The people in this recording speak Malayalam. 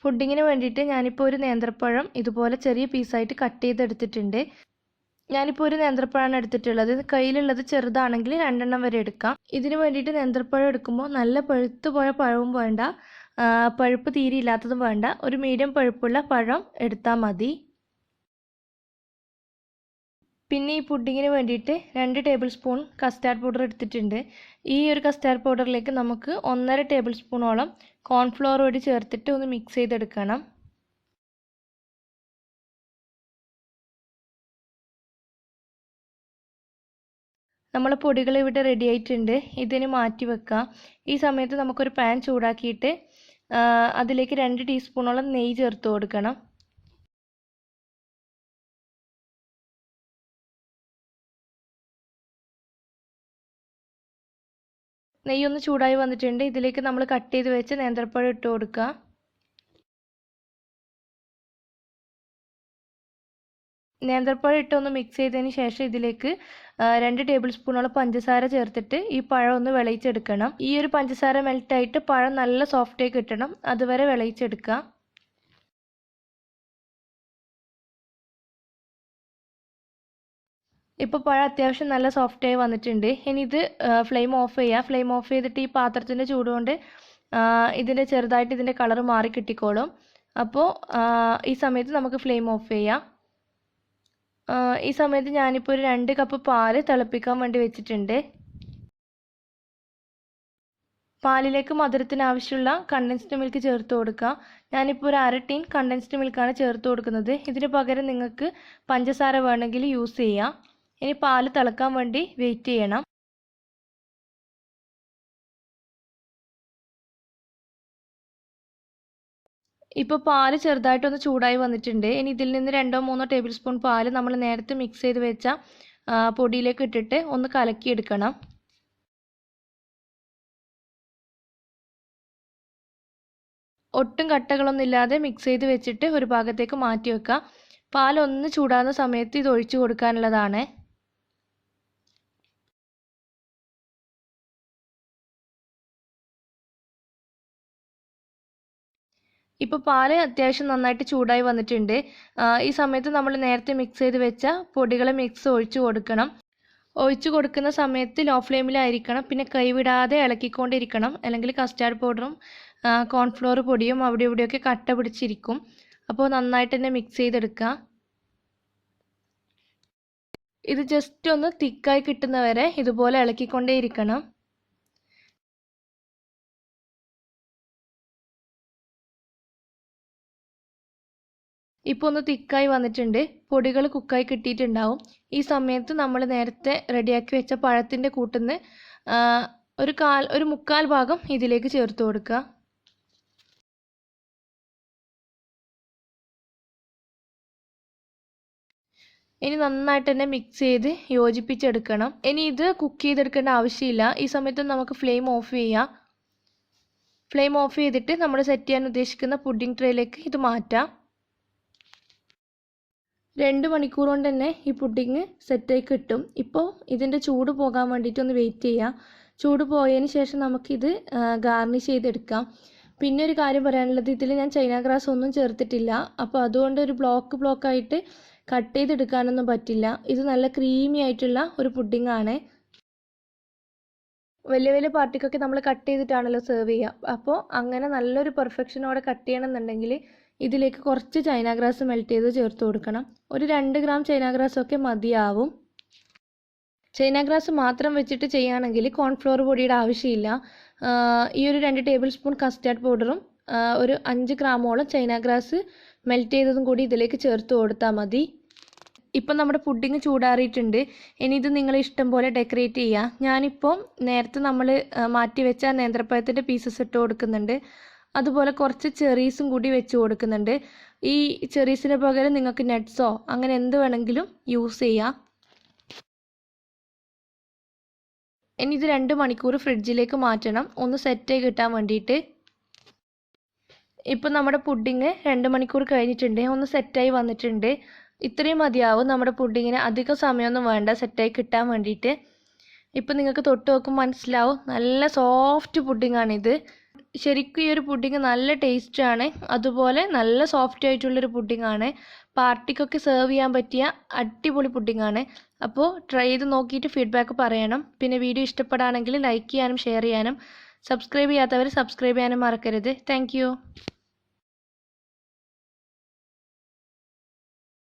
പുഡിങ്ങിന് വേണ്ടിയിട്ട് ഞാനിപ്പോൾ ഒരു നേന്ത്രപ്പഴം ഇതുപോലെ ചെറിയ പീസായിട്ട് കട്ട് ചെയ്തെടുത്തിട്ടുണ്ട്. ഞാനിപ്പോൾ ഒരു നേന്ത്രപ്പഴമാണ് എടുത്തിട്ടുള്ളത്. കയ്യിലുള്ളത് ചെറുതാണെങ്കിൽ 2 എണ്ണം വരെ എടുക്കാം. ഇതിന് വേണ്ടിയിട്ട് നേന്ത്രപ്പഴം എടുക്കുമ്പോൾ നല്ല പഴുത്ത് പോയ പഴവും വേണ്ട, പഴുപ്പ് തീരെ ഇല്ലാത്തതും വേണ്ട, ഒരു മീഡിയം പഴുപ്പുള്ള പഴം എടുത്താൽ മതി. പിന്നെ ഈ പുഡിങ്ങിന് വേണ്ടിയിട്ട് 2 ടേബിൾ സ്പൂൺ കസ്റ്റാർഡ് പൗഡർ എടുത്തിട്ടുണ്ട്. ഈ ഒരു കസ്റ്റാർഡ് പൗഡറിലേക്ക് നമുക്ക് 1.5 ടേബിൾ സ്പൂണോളം കോൺഫ്ലോർ കൂടി ചേർത്തിട്ട് ഒന്ന് മിക്സ് ചെയ്തെടുക്കണം. നമ്മളെ പൊടികൾ ഇവിടെ റെഡി ആയിട്ടുണ്ട്. ഇതിന് മാറ്റി വെക്കാം. ഈ സമയത്ത് നമുക്കൊരു പാൻ ചൂടാക്കിയിട്ട് അതിലേക്ക് 2 ടീസ്പൂണോളം നെയ്യ് ചേർത്ത് കൊടുക്കണം. നെയ്യൊന്ന് ചൂടായി വന്നിട്ടുണ്ട്. ഇതിലേക്ക് നമ്മൾ കട്ട് ചെയ്ത് വെച്ച് നേന്ത്രപ്പഴം ഇട്ട് കൊടുക്കുക. നേന്ത്രപ്പഴം ഇട്ടൊന്ന് മിക്സ് ചെയ്തതിന് ശേഷം ഇതിലേക്ക് 2 ടേബിൾ സ്പൂണോളം പഞ്ചസാര ചേർത്തിട്ട് ഈ പഴം ഒന്ന് വിളയിച്ചെടുക്കണം. ഈ ഒരു പഞ്ചസാര മെൽറ്റായിട്ട് പഴം നല്ല സോഫ്റ്റായി കിട്ടണം, അതുവരെ വിളയിച്ചെടുക്കുക. ഇപ്പോൾ പഴം അത്യാവശ്യം നല്ല സോഫ്റ്റായി വന്നിട്ടുണ്ട്. ഇനി ഇത് ഫ്ലെയിം ഓഫ് ചെയ്യുക. ഫ്ലെയിം ഓഫ് ചെയ്തിട്ട് ഈ പാത്രത്തിൻ്റെ ചൂടുകൊണ്ട് ഇതിൻ്റെ ചെറുതായിട്ട് ഇതിൻ്റെ കളർ മാറി കിട്ടിക്കോളും. അപ്പോൾ ഈ സമയത്ത് നമുക്ക് ഫ്ലെയിം ഓഫ് ചെയ്യാം. ഈ സമയത്ത് ഞാനിപ്പോൾ ഒരു 2 കപ്പ് പാല് തിളപ്പിക്കാൻ വേണ്ടി വെച്ചിട്ടുണ്ട്. പാലിലേക്ക് മധുരത്തിന് ആവശ്യമുള്ള കണ്ടൻസ്ഡ് മിൽക്ക് ചേർത്ത് കൊടുക്കുക. ഞാനിപ്പോൾ ഒരു 1/2 ടീൻ കണ്ടൻസ്ഡ് മിൽക്കാണ് ചേർത്ത് കൊടുക്കുന്നത്. ഇതിന് പകരം നിങ്ങൾക്ക് പഞ്ചസാര വേണമെങ്കിൽ യൂസ് ചെയ്യാം. ഇനി പാല് തിളക്കാൻ വേണ്ടി വെയിറ്റ് ചെയ്യണം. ഇപ്പോൾ പാല് ചെറുതായിട്ടൊന്ന് ചൂടായി വന്നിട്ടുണ്ട്. ഇനി ഇതിൽ നിന്ന് 2-3 ടേബിൾ സ്പൂൺ പാല് നമ്മൾ നേരത്തെ മിക്സ് ചെയ്ത് വെച്ച പൊടിയിലേക്ക് ഇട്ടിട്ട് ഒന്ന് കലക്കിയെടുക്കണം. ഒട്ടും കട്ടകളൊന്നും ഇല്ലാതെ മിക്സ് ചെയ്ത് വെച്ചിട്ട് ഒരു ഭാഗത്തേക്ക് മാറ്റി വെക്കുക. പാലൊന്ന് ചൂടാകുന്ന സമയത്ത് ഇത് ഒഴിച്ചു കൊടുക്കാനുള്ളതാണ്. ഇപ്പോൾ പാല് അത്യാവശ്യം നന്നായിട്ട് ചൂടായി വന്നിട്ടുണ്ട്. ഈ സമയത്ത് നമ്മൾ നേരത്തെ മിക്സ് ചെയ്ത് വെച്ച പൊടികളെ മിക്സ് ഒഴിച്ചു കൊടുക്കണം. ഒഴിച്ചു കൊടുക്കുന്ന സമയത്ത് ലോ ഫ്ലെയിമിലായിരിക്കണം. പിന്നെ കൈവിടാതെ ഇളക്കിക്കൊണ്ടിരിക്കണം, അല്ലെങ്കിൽ കസ്റ്റാർഡ് പൗഡറും കോൺഫ്ലോർ പൊടിയും അവിടെ ഇവിടെയൊക്കെ കട്ട പിടിച്ചിരിക്കും. അപ്പോൾ നന്നായിട്ട് തന്നെ മിക്സ് ചെയ്തെടുക്കുക. ഇത് ജസ്റ്റ് ഒന്ന് തിക്കായി കിട്ടുന്നവരെ ഇതുപോലെ ഇളക്കിക്കൊണ്ടേയിരിക്കണം. ഇപ്പോൾ ഒന്ന് തിക്കായി വന്നിട്ടുണ്ട്. പൊടികൾ കുക്കായി കിട്ടിയിട്ടുണ്ടാവും. ഈ സമയത്ത് നമ്മൾ നേരത്തെ റെഡിയാക്കി വെച്ച പഴത്തിൻ്റെ കൂട്ടുന്ന് ഒരു 1/4 ഭാഗം ഇതിലേക്ക് ചേർത്ത് കൊടുക്കുക. ഇനി നന്നായിട്ട് തന്നെ മിക്സ് ചെയ്ത് യോജിപ്പിച്ചെടുക്കണം. ഇനി ഇത് കുക്ക് ചെയ്തെടുക്കേണ്ട ആവശ്യമില്ല. ഈ സമയത്ത് നമുക്ക് ഫ്ലെയിം ഓഫ് ചെയ്യാം. ഫ്ലെയിം ഓഫ് ചെയ്തിട്ട് നമ്മൾ സെറ്റ് ചെയ്യാൻ ഉദ്ദേശിക്കുന്ന പുഡിംഗ് ട്രേയിലേക്ക് ഇത് മാറ്റാം. 2 മണിക്കൂർ കൊണ്ട് തന്നെ ഈ പുഡിങ് സെറ്റായി കിട്ടും. ഇപ്പോൾ ഇതിൻ്റെ ചൂട് പോകാൻ വേണ്ടിയിട്ട് ഒന്ന് വെയിറ്റ് ചെയ്യാം. ചൂട് പോയതിന് ശേഷം നമുക്കിത് ഗാർണിഷ് ചെയ്തെടുക്കാം. പിന്നെ ഒരു കാര്യം പറയാനുള്ളത്, ഇതിൽ ഞാൻ ചൈന ഗ്രാസ് ഒന്നും ചേർത്തിട്ടില്ല. അപ്പോൾ അതുകൊണ്ട് ഒരു ബ്ലോക്കായിട്ട് കട്ട് ചെയ്തെടുക്കാനൊന്നും പറ്റില്ല. ഇത് നല്ല ക്രീമി ആയിട്ടുള്ള ഒരു പുഡിങ്ങാണ്. വലിയ പാർട്ടിക്കൊക്കെ നമ്മൾ കട്ട് ചെയ്തിട്ടാണല്ലോ സെർവ് ചെയ്യുക. അപ്പോൾ അങ്ങനെ നല്ലൊരു പെർഫെക്ഷനോടെ കട്ട് ചെയ്യണമെന്നുണ്ടെങ്കിൽ ഇതിലേക്ക് കുറച്ച് ചൈന ഗ്രാസ് മെൽറ്റ് ചെയ്ത് ചേർത്ത് കൊടുക്കണം. ഒരു 2 ഗ്രാം ചൈന ഗ്രാസ് ഒക്കെ മതിയാവും. ചൈന ഗ്രാസ് മാത്രം വെച്ചിട്ട് ചെയ്യുകയാണെങ്കിൽ കോൺഫ്ലോർ പൊടിയുടെ ആവശ്യമില്ല. ഈ ഒരു 2 ടേബിൾ സ്പൂൺ കസ്റ്റാർഡ് പൗഡറും ഒരു 5 ഗ്രാമോളം ചൈന ഗ്രാസ് മെൽറ്റ് ചെയ്തതും കൂടി ഇതിലേക്ക് ചേർത്ത് കൊടുത്താൽ മതി. ഇപ്പം നമ്മുടെ പുഡിങ് ചൂടാറിയിട്ടുണ്ട്. ഇനി ഇത് നിങ്ങൾ ഇഷ്ടം പോലെ ഡെക്കറേറ്റ് ചെയ്യുക. ഞാനിപ്പോൾ നേരത്തെ നമ്മൾ മാറ്റി വെച്ച നേന്ത്രപ്പഴത്തിൻ്റെ പീസസ് ഇട്ട് കൊടുക്കുന്നുണ്ട്. അതുപോലെ കുറച്ച് ചെറീസും കൂടി വെച്ച് കൊടുക്കുന്നുണ്ട്. ഈ ചെറീസിന് പകരം നിങ്ങൾക്ക് നട്ട്സോ അങ്ങനെ എന്ത് വേണമെങ്കിലും യൂസ് ചെയ്യാം. ഇനി ഇത് 2 മണിക്കൂർ ഫ്രിഡ്ജിലേക്ക് മാറ്റണം, ഒന്ന് സെറ്റായി കിട്ടാൻ വേണ്ടിയിട്ട്. ഇപ്പം നമ്മുടെ പുഡിങ് 2 മണിക്കൂർ കഴിഞ്ഞിട്ടുണ്ട്, ഒന്ന് സെറ്റായി വന്നിട്ടുണ്ട്. ഇത്രയും മതിയാവും നമ്മുടെ പുഡിങ്ങിന്. അധികം സമയമൊന്നും വേണ്ട സെറ്റായി കിട്ടാൻ വേണ്ടിയിട്ട്. ഇപ്പം നിങ്ങൾക്ക് തൊട്ട് നോക്കുമ്പോൾ മനസ്സിലാവും, നല്ല സോഫ്റ്റ് പുഡിങ്ങാണിത്. ശരിക്കും ഈ ഒരു പുഡിങ് നല്ല ടേസ്റ്റാണ്, അതുപോലെ നല്ല സോഫ്റ്റ് ആയിട്ടുള്ളൊരു പുഡിങ്ങാണ്. പാർട്ടിക്കൊക്കെ സെർവ് ചെയ്യാൻ പറ്റിയ അടിപൊളി പുഡിങ്ങാണ്. അപ്പോൾ ട്രൈ ചെയ്ത് നോക്കിയിട്ട് ഫീഡ്ബാക്ക് പറയണം. പിന്നെ വീഡിയോ ഇഷ്ടപ്പെടുകയാണെങ്കിൽ ലൈക്ക് ചെയ്യാനും ഷെയർ ചെയ്യാനും സബ്സ്ക്രൈബ് ചെയ്യാത്തവർ സബ്സ്ക്രൈബ് ചെയ്യാനും മറക്കരുത്. താങ്ക്